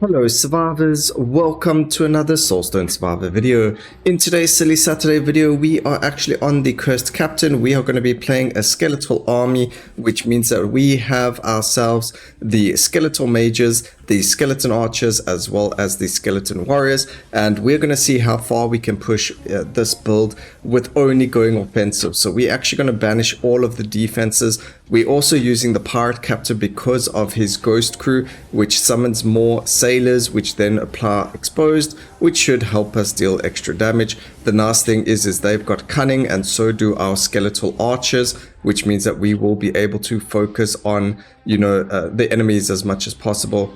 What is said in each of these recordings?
Hello survivors, welcome to another Soulstone survivor video. In today's Silly Saturday video, we are actually on the Cursed Captain. We are going to be playing a skeletal army, which means that we have ourselves the skeletal mages, the skeleton archers, as well as the skeleton warriors, and we're going to see how far we can push this build with only going offensive. So we're actually going to banish all of the defenses. We're also using the pirate captain because of his ghost crew, which summons more sailors, which then apply exposed, which should help us deal extra damage. The nice thing is they've got cunning, and so do our skeletal archers, which means that we will be able to focus on, the enemies as much as possible.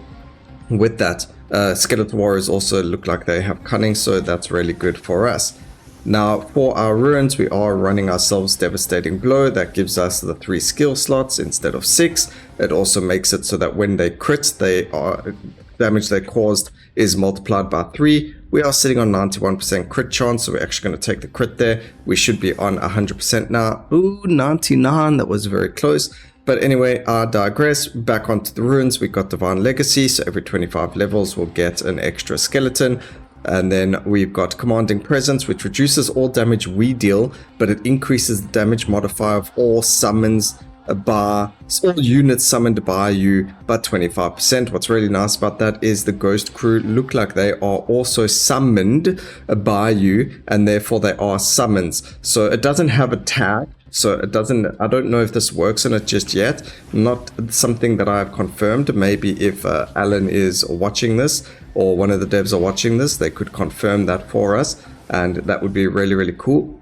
With that, skeletal warriors also look like they have cunning, so that's really good for us. Now, for our ruins, we are running ourselves Devastating Blow. That gives us the 3 skill slots instead of 6. It also makes it so that when they crit, damage they caused is multiplied by 3. We are sitting on 91% crit chance, so we're actually going to take the crit there. We should be on 100% now. Ooh, 99, that was very close. But anyway, I digress. Back onto the ruins, we got Divine Legacy, so every 25 levels we'll get an extra skeleton. And then we've got Commanding Presence, which reduces all damage we deal, but it increases the damage modifier of all summons all units summoned by you by 25%. What's really nice about that is the ghost crew look like they are also summoned by you, and therefore they are summons. So it doesn't have a tag. So I don't know if this works on it just yet. Not something that I've confirmed. Maybe if Alan is watching this, or one of the devs are watching this, they could confirm that for us, and that would be really, really cool.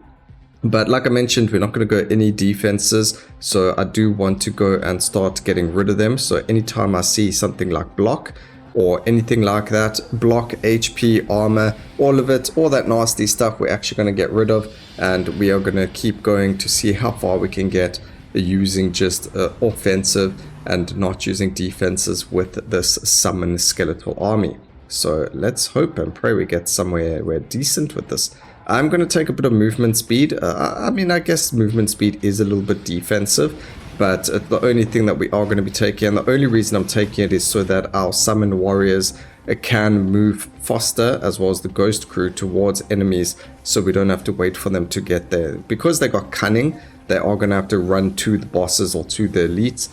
But like I mentioned, we're not going to go any defenses, so I do want to go and start getting rid of them. So anytime I see something like block or anything like that, block, HP, armor, all of it, all that nasty stuff, we're actually going to get rid of, and we are going to keep going to see how far we can get using just offensive and not using defenses with this summon skeletal army. So let's hope and pray we get somewhere we're decent with this. I'm going to take a bit of movement speed. I guess movement speed is a little bit defensive, but the only thing that we are going to be taking, and the only reason I'm taking it, is so that our summoned warriors can move faster, as well as the ghost crew, towards enemies, so we don't have to wait for them to get there. Because they got cunning, they are going to have to run to the bosses or to the elites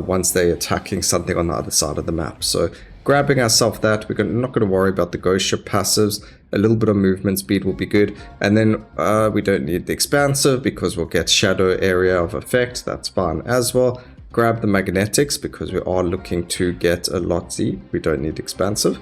once they're attacking something on the other side of the map. So grabbing ourselves that, we're not going to worry about the ghost ship passives. A little bit of movement speed will be good, and then we don't need the expansive because we'll get shadow area of effect. That's fine as well. Grab the magnetics because we are looking to get a lot Z. We don't need expansive.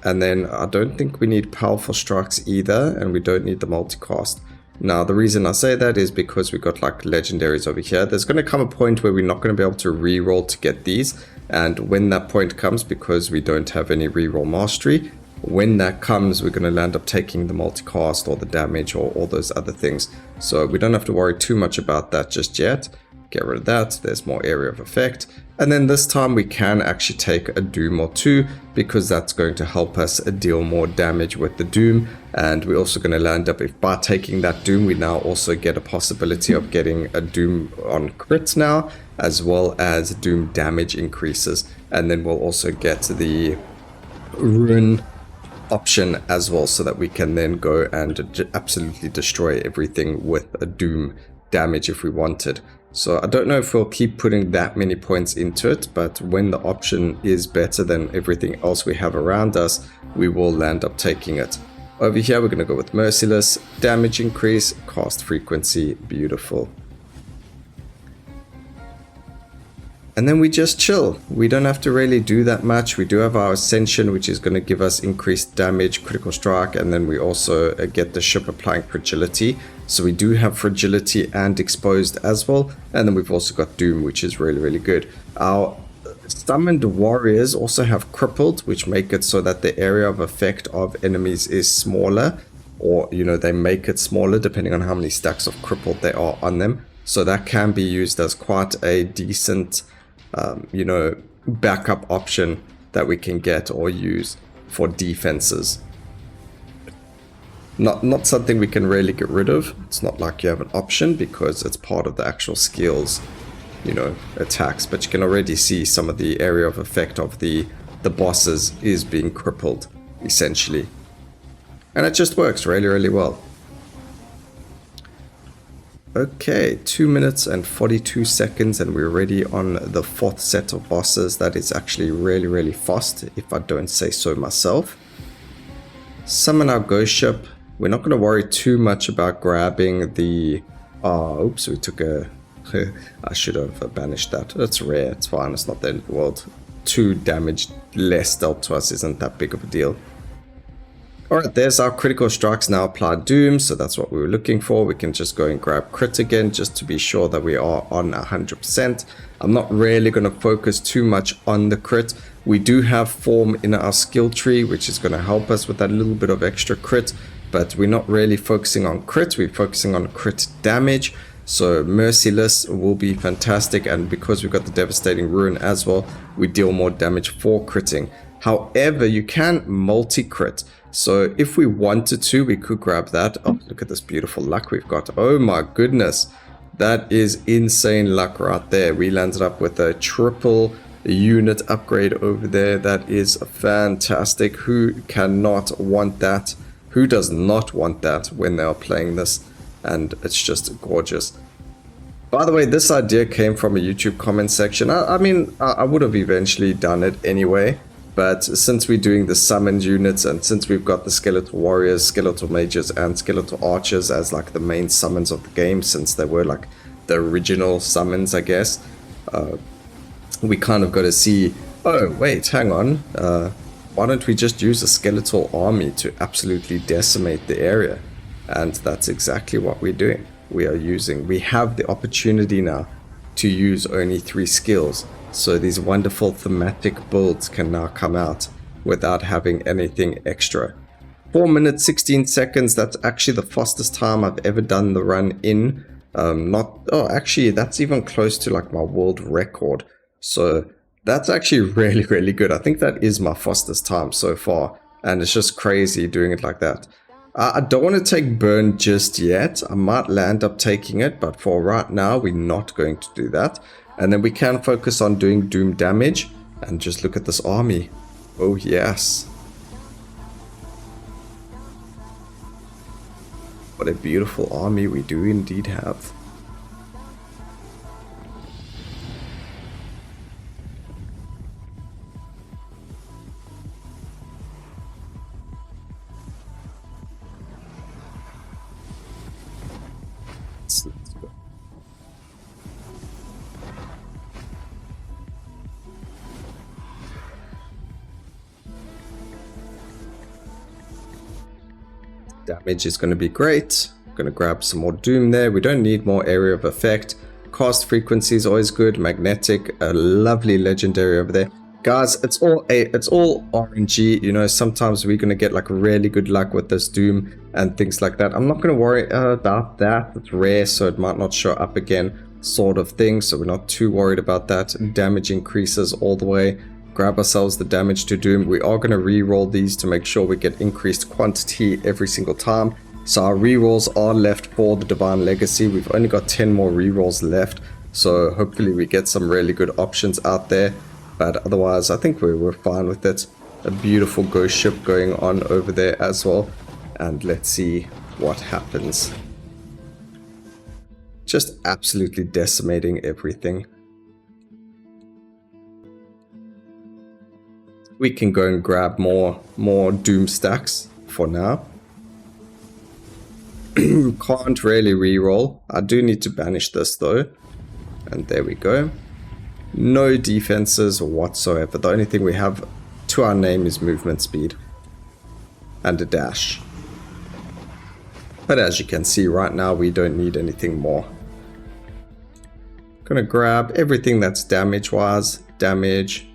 And then I don't think we need powerful strikes either, and we don't need the multicast. Now the reason I say that is because we got like legendaries over here. There's going to come a point where we're not going to be able to reroll to get these, and when that point comes, because we don't have any reroll mastery, when that comes, we're going to land up taking the multicast or the damage or all those other things. So we don't have to worry too much about that just yet. Get rid of that. There's more area of effect. And then this time we can actually take a doom or two, because that's going to help us deal more damage with the doom. And we're also going to land up, if by taking that doom, we now also get a possibility of getting a doom on crits now, as well as doom damage increases. And then we'll also get the ruin option as well, so that we can then go and absolutely destroy everything with a doom damage if we wanted. So I don't know if we'll keep putting that many points into it, but when the option is better than everything else we have around us, we will land up taking it. Over here we're going to go with merciless, damage increase, cast frequency, beautiful. And then we just chill. We don't have to really do that much. We do have our Ascension, which is going to give us increased damage, critical strike, and then we also get the ship applying fragility. So we do have fragility and exposed as well. And then we've also got Doom, which is really, really good. Our summoned warriors also have crippled, which make it so that the area of effect of enemies is smaller, or, they make it smaller depending on how many stacks of crippled there are on them. So that can be used as quite a decent backup option that we can get or use for defenses. Not something we can really get rid of. It's not like you have an option, because it's part of the actual skills, attacks. But you can already see some of the area of effect of the the bosses is being crippled, essentially. And it just works really, really well. Okay, 2 minutes and 42 seconds and we're already on the 4th set of bosses. That is actually really, really fast, if I don't say so myself. Summon our ghost ship. We're not going to worry too much about grabbing the... Oh, oops, we took a... I should have banished that. It's rare, it's fine, it's not the end of the world. 2 damage less dealt to us isn't that big of a deal. Alright, there's our critical strikes now applied doom, so that's what we were looking for. We can just go and grab crit again just to be sure that we are on 100%. I'm not really going to focus too much on the crit. We do have form in our skill tree, which is going to help us with that little bit of extra crit, but we're not really focusing on crit, we're focusing on crit damage. So Merciless will be fantastic, and because we've got the Devastating Ruin as well, we deal more damage for critting. However, you can multi-crit. So if we wanted to, we could grab that. Oh, look at this beautiful luck we've got. Oh my goodness. That is insane luck right there. We landed up with a triple unit upgrade over there. That is fantastic. Who cannot want that? Who does not want that when they are playing this? And it's just gorgeous. By the way, this idea came from a YouTube comment section. I mean, I would have eventually done it anyway. But since we're doing the summoned units and since we've got the skeletal warriors, skeletal mages and skeletal archers as like the main summons of the game, since they were like the original summons, I guess, we kind of got to see, oh wait, hang on, why don't we just use a skeletal army to absolutely decimate the area? And that's exactly what we're doing. We have the opportunity now to use only 3 skills. So these wonderful thematic builds can now come out without having anything extra. 4 minutes, 16 seconds. That's actually the fastest time I've ever done the run in. Actually, that's even close to like my world record. So that's actually really, really good. I think that is my fastest time so far. And it's just crazy doing it like that. I don't want to take burn just yet. I might land up taking it, but for right now, we're not going to do that. And then we can focus on doing doom damage. And just look at this army. Oh yes. What a beautiful army we do indeed have. Let's go. Damage is going to be great. Going to grab some more doom there. We don't need more area of effect. Cast frequency is always good. Magnetic, a lovely legendary over there. Guys, it's all RNG. You know, sometimes we're going to get like really good luck with this doom and things like that. I'm not going to worry about that. It's rare, so it might not show up again, sort of thing. So we're not too worried about that. Damage increases all the way. Grab ourselves the damage to doom. We are going to re-roll these to make sure we get increased quantity every single time. So our re-rolls are left for the Divine Legacy. We've only got 10 more re-rolls left. So hopefully we get some really good options out there. But otherwise, I think we're fine with it. A beautiful ghost ship going on over there as well. And let's see what happens. Just absolutely decimating everything. We can go and grab more doom stacks for now. Can't really re-roll. I do need to banish this though. And there we go. No defenses whatsoever. The only thing we have to our name is movement speed. And a dash. But as you can see right now, we don't need anything more. Gonna grab everything that's damage-wise. Damage.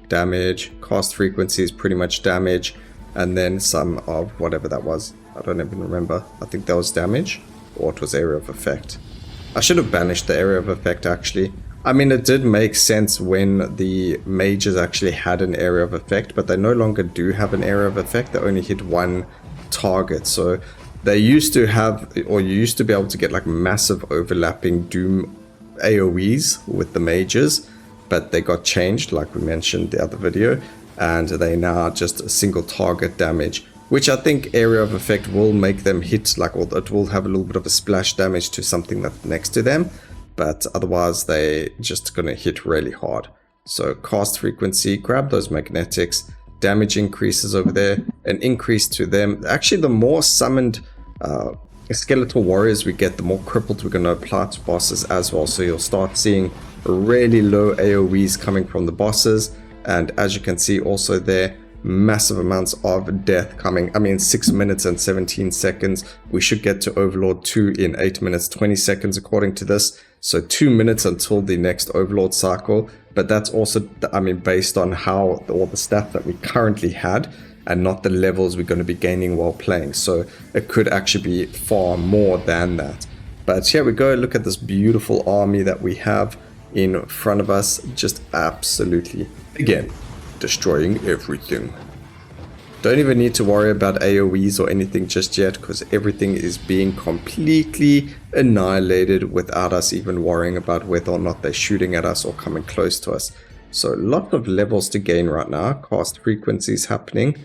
Cast frequency is pretty much damage, and then some of whatever that was. I don't even remember. I think that was damage, or it was area of effect. I should have banished the area of effect actually. I mean, it did make sense when the mages actually had an area of effect, but they no longer do have an area of effect. They only hit one target. So they used to have, or you used to be able to get like massive overlapping doom AoEs with the mages. But they got changed, like we mentioned the other video. and they now just a single target damage, which I think area of effect will make them hit, like, or it will have a little bit of a splash damage to something that's next to them, but otherwise they just gonna hit really hard. So cast frequency, grab those magnetics, damage increases over there, an increase to them. Actually, the more summoned skeletal warriors we get, the more crippled we're going to apply to bosses as well. So you'll start seeing really low AoEs coming from the bosses, and as you can see also there, massive amounts of death coming. I mean, 6 minutes and 17 seconds. We should get to Overlord 2 in 8 minutes 20 seconds according to this. So 2 minutes until the next Overlord cycle. But that's also, I mean, based on how all the stuff that we currently had and not the levels we're going to be gaining while playing. So it could actually be far more than that. But here we go. Look at this beautiful army that we have in front of us. Just absolutely, again, destroying everything. Don't even need to worry about AoEs or anything just yet, because everything is being completely annihilated without us even worrying about whether or not they're shooting at us or coming close to us. So a lot of levels to gain right now. Cast frequencies happening.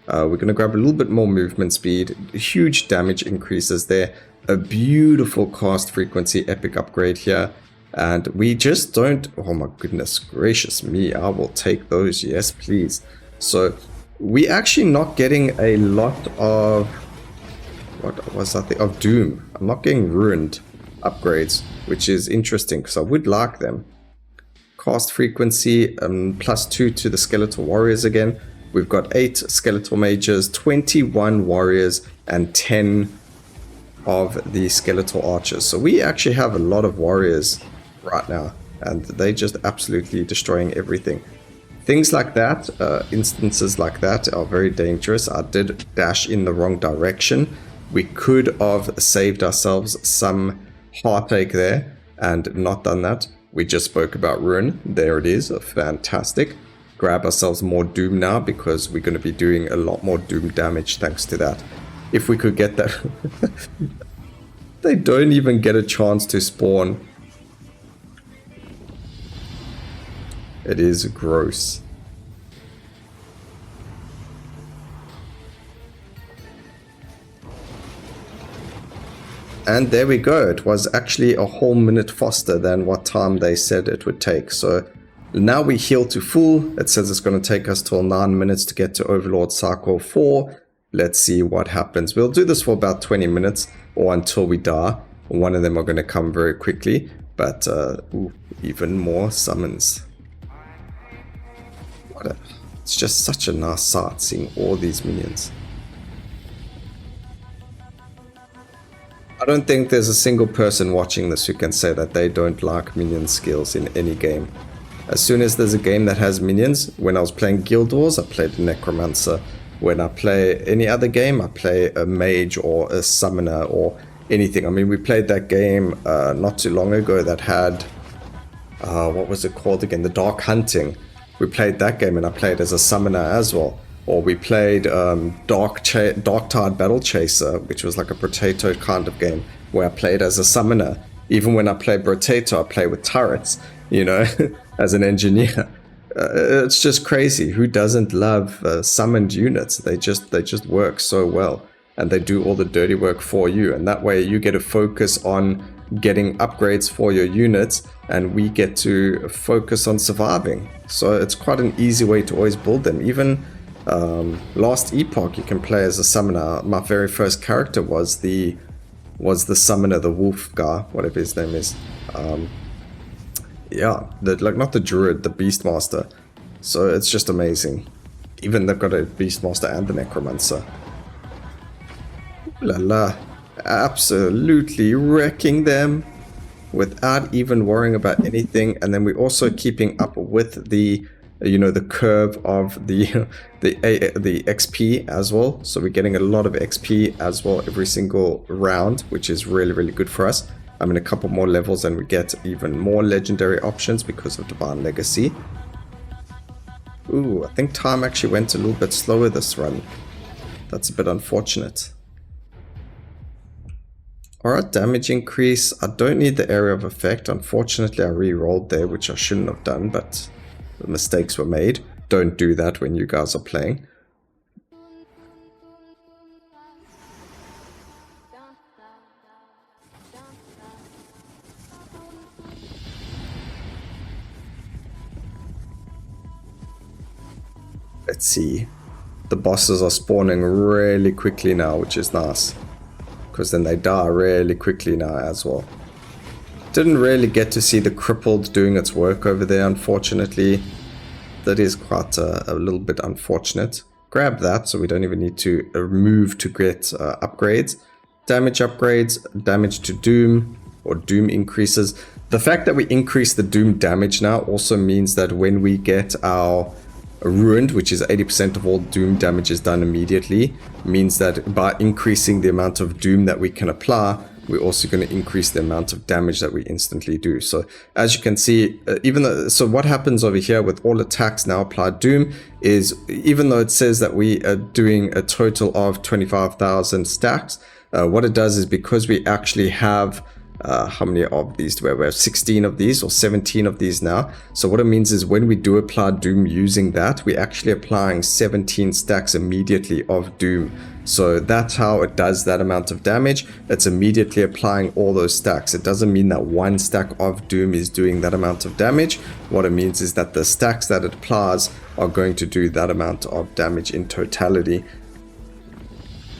We're going to grab a little bit more movement speed. Huge damage increases there. A beautiful cast frequency epic upgrade here. And we just don't... Oh my goodness gracious me. I will take those. Yes, please. So we actually not getting a lot of... What was that thing? Of Doom. I'm not getting ruined upgrades, which is interesting because I would like them. Cast frequency, +2 to the skeletal warriors again. We've got 8 skeletal mages, 21 warriors, and 10 of the skeletal archers. So we actually have a lot of warriors right now, and they just absolutely destroying everything. Things like that, instances like that are very dangerous. I did dash in the wrong direction. We could have saved ourselves some heartache there and not done that. We just spoke about Ruin. There it is. Fantastic. Grab ourselves more Doom now, because we're going to be doing a lot more Doom damage thanks to that. If we could get that. They don't even get a chance to spawn. It is gross. And there we go. It was actually a whole minute faster than what time they said it would take. So now we heal to full. It says it's going to take us till 9 minutes to get to Overlord Cycle 4. Let's see what happens. We'll do this for about 20 minutes or until we die. One of them are going to come very quickly. But ooh, even more summons. It's just such a nice sight seeing all these minions. I don't think there's a single person watching this who can say that they don't like minion skills in any game. As soon as there's a game that has minions, when I was playing Guild Wars, I played a Necromancer. When I play any other game, I play a mage or a summoner or anything. I mean, we played that game not too long ago that had, what was it called again? The Dark Hunting. We played that game and I played as a summoner as well. Or we played Darktide Battle Chaser, which was like a potato kind of game, where I played as a summoner. Even when I play potato, I play with turrets, you know, as an engineer. It's just crazy. Who doesn't love summoned units? They just work so well, and they do all the dirty work for you. And that way you get to focus on getting upgrades for your units, and we get to focus on surviving. So it's quite an easy way to always build them. Even last epoch you can play as a summoner. My very first character was the summoner, the wolf guy, whatever his name is. Yeah, not the druid, the beastmaster. So it's just amazing. Even they've got a beastmaster and the necromancer. Ooh la la, absolutely wrecking them without even worrying about anything. And then we're also keeping up with the, you know, the curve of the XP as well. So we're getting a lot of XP as well every single round, which is really, really good for us. I mean, a couple more levels and we get even more legendary options because of Divine Legacy. Ooh, I think time actually went a little bit slower this run. That's a bit unfortunate. Alright, damage increase. I don't need the area of effect. Unfortunately, I re-rolled there, which I shouldn't have done, but the mistakes were made. don't do that when you guys are playing. Let's see. The bosses are spawning really quickly now, which is nice. Because then they die really quickly now as well. Didn't really get to see the crippled doing its work over there, unfortunately. That is quite a little bit unfortunate. Grab that, so we don't even need to move to get upgrades. Damage upgrades, damage to Doom, or Doom increases. The fact that we increase the Doom damage now also means that when we get our Ruined, which is 80% of all Doom damage is done immediately, means that by increasing the amount of Doom that we can apply, we're also going to increase the amount of damage that we instantly do. So as you can see, so what happens over here with all attacks now applied Doom is, even though it says that we are doing a total of 25,000 stacks, what it does is, because we actually have how many of these do we have? We have 16 of these, or 17 of these now. So what it means is, when we do apply Doom using that, we're actually applying 17 stacks immediately of Doom. So that's how it does that amount of damage. It's immediately applying all those stacks. It doesn't mean that one stack of Doom is doing that amount of damage. What it means is that the stacks that it applies are going to do that amount of damage in totality.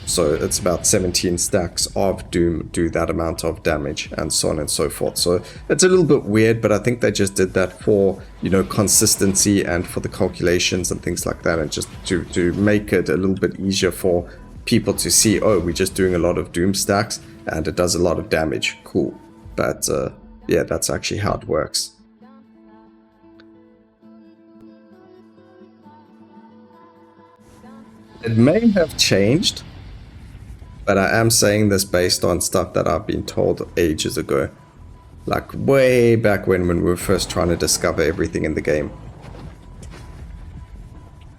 So it's about 17 stacks of Doom do that amount of damage, and so on and so forth. So it's a little bit weird, but I think they just did that for, you know, consistency and for the calculations and things like that, and just to make it a little bit easier for people to see, oh, we're just doing a lot of Doom stacks and it does a lot of damage. Cool. But yeah, that's actually how it works. It may have changed, but I am saying this based on stuff that I've been told ages ago. Like way back when we were first trying to discover everything in the game.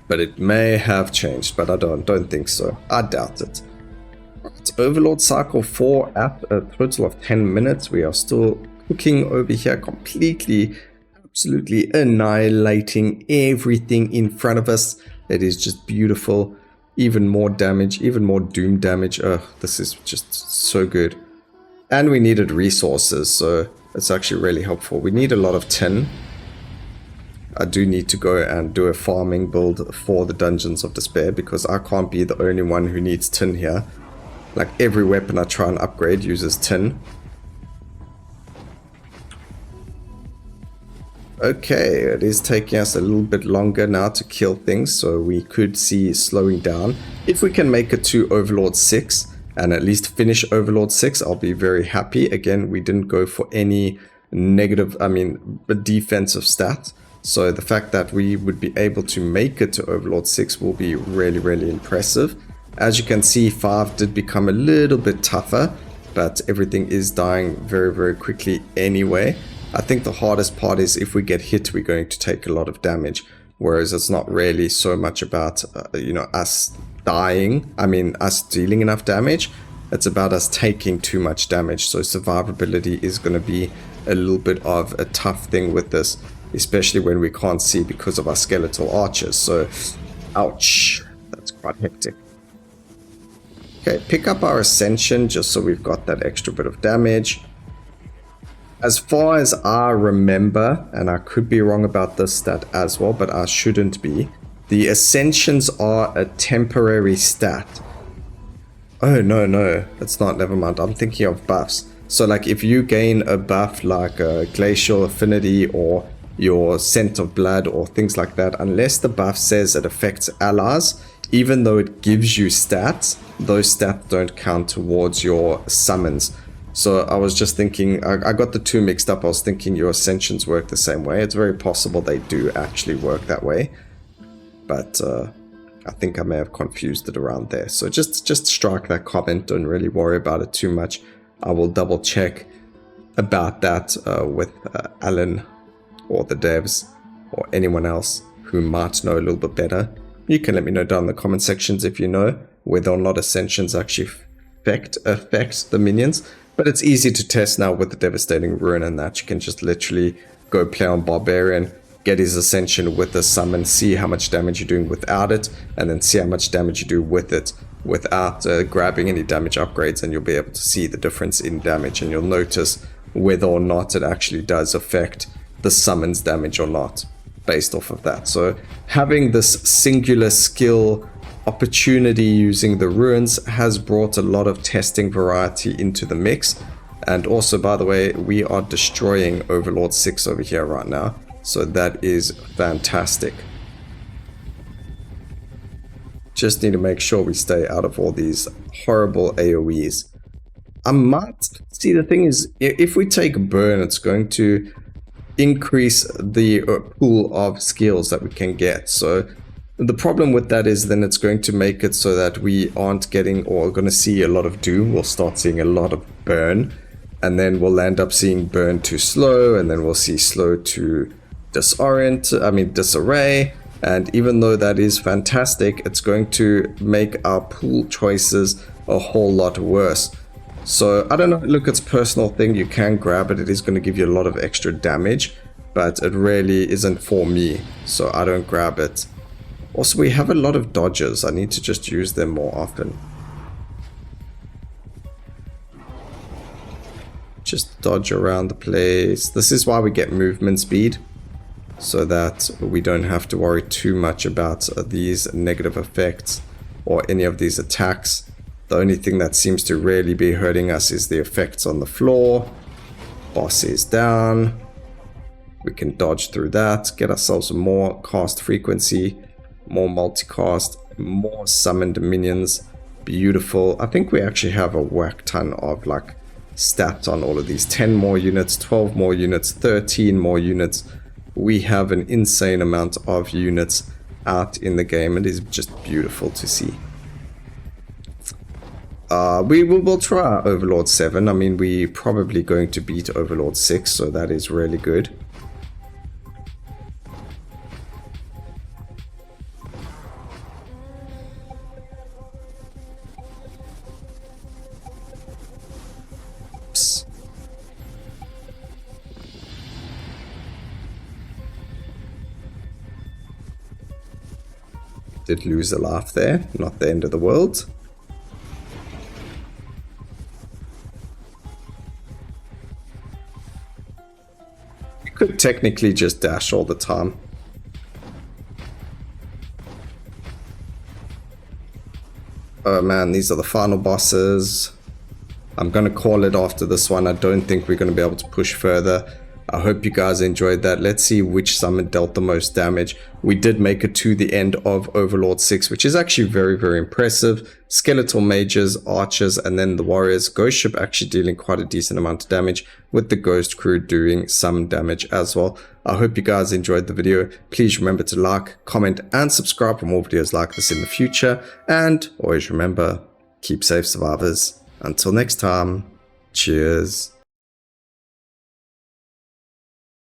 But it may have changed, but I don't think so. I doubt it. It's Overlord Cycle 4 at a total of 10 minutes. We are still cooking over here, completely, absolutely annihilating everything in front of us. It is just beautiful. Even more damage, even more Doom damage. Ugh, this is just so good. And we needed resources, so it's actually really helpful. We need a lot of tin. I do need to go and do a farming build for the Dungeons of Despair, because I can't be the only one who needs tin here. Like, every weapon I try and upgrade uses tin. Okay, it is taking us a little bit longer now to kill things, so we could see slowing down. If we can make it to Overlord 6 and at least finish Overlord 6, I'll be very happy. Again, we didn't go for any negative, defensive stat. So the fact that we would be able to make it to Overlord 6 will be really, really impressive. As you can see, 5 did become a little bit tougher, but everything is dying very, very quickly anyway. I think the hardest part is, if we get hit, we're going to take a lot of damage, whereas it's not really so much about, us dying, us dealing enough damage. It's about us taking too much damage, so survivability is going to be a little bit of a tough thing with this, especially when we can't see because of our skeletal archers, so ouch, that's quite hectic. Okay, pick up our Ascension just so we've got that extra bit of damage. As far as I remember, and I could be wrong about this stat as well, but I shouldn't be, the Ascensions are a temporary stat. Oh, no, it's not, never mind. I'm thinking of buffs. So, like, if you gain a buff like Glacial Affinity or your Scent of Blood or things like that, unless the buff says it affects allies, even though it gives you stats, those stats don't count towards your summons. So I was just thinking, I got the two mixed up. I was thinking your Ascensions work the same way. It's very possible they do actually work that way. But I think I may have confused it around there. So just strike that comment. Don't really worry about it too much. I will double check about that with Alan or the devs or anyone else who might know a little bit better. You can let me know down in the comment sections if you know whether or not Ascensions actually affect the minions. But it's easy to test now with the Devastating Ruin and that. You can just literally go play on Barbarian, get his Ascension with the summon, see how much damage you're doing without it, and then see how much damage you do with it without grabbing any damage upgrades, and you'll be able to see the difference in damage, and you'll notice whether or not it actually does affect the summon's damage or not based off of that. So having this singular skill opportunity using the ruins has brought a lot of testing variety into the mix. And also, by the way, we are destroying Overlord 6 over here right now, so that is fantastic. Just need to make sure we stay out of all these horrible AoEs. I might see, the thing is, if we take burn, it's going to increase the pool of skills that we can get. So the problem with that is then it's going to make it so that we aren't getting, or going to see a lot of doom. We'll start seeing a lot of burn, and then we'll end up seeing burn to slow, and then we'll see slow to disarray. And even though that is fantastic, it's going to make our pool choices a whole lot worse. So I don't know, look, it's a personal thing. You can grab it. It is going to give you a lot of extra damage, but it really isn't for me, so I don't grab it. Also, we have a lot of dodges. I need to just use them more often. Just dodge around the place. This is why we get movement speed, so that we don't have to worry too much about these negative effects or any of these attacks. The only thing that seems to really be hurting us is the effects on the floor. Boss is down. We can dodge through that, get ourselves more cast frequency, more multicast, more summoned minions. Beautiful. I think we actually have a whack ton of like stats on all of these. 10 more units, 12 more units, 13 more units. We have an insane amount of units out in the game. It is just beautiful to see. We'll try our Overlord 7. I mean, we're probably going to beat Overlord 6, so that is really good. Oops. Did lose a laugh there, not the end of the world. Could technically just dash all the time. Oh man, these are the final bosses. I'm gonna call it after this one. I don't think we're gonna be able to push further. I hope you guys enjoyed that. Let's see which summon dealt the most damage. We did make it to the end of Overlord 6, which is actually very, very impressive. Skeletal mages, archers, and then the warriors. Ghost ship actually dealing quite a decent amount of damage, with the ghost crew doing some damage as well. I hope you guys enjoyed the video. Please remember to like, comment, and subscribe for more videos like this in the future. And always remember, keep safe, survivors. Until next time, cheers.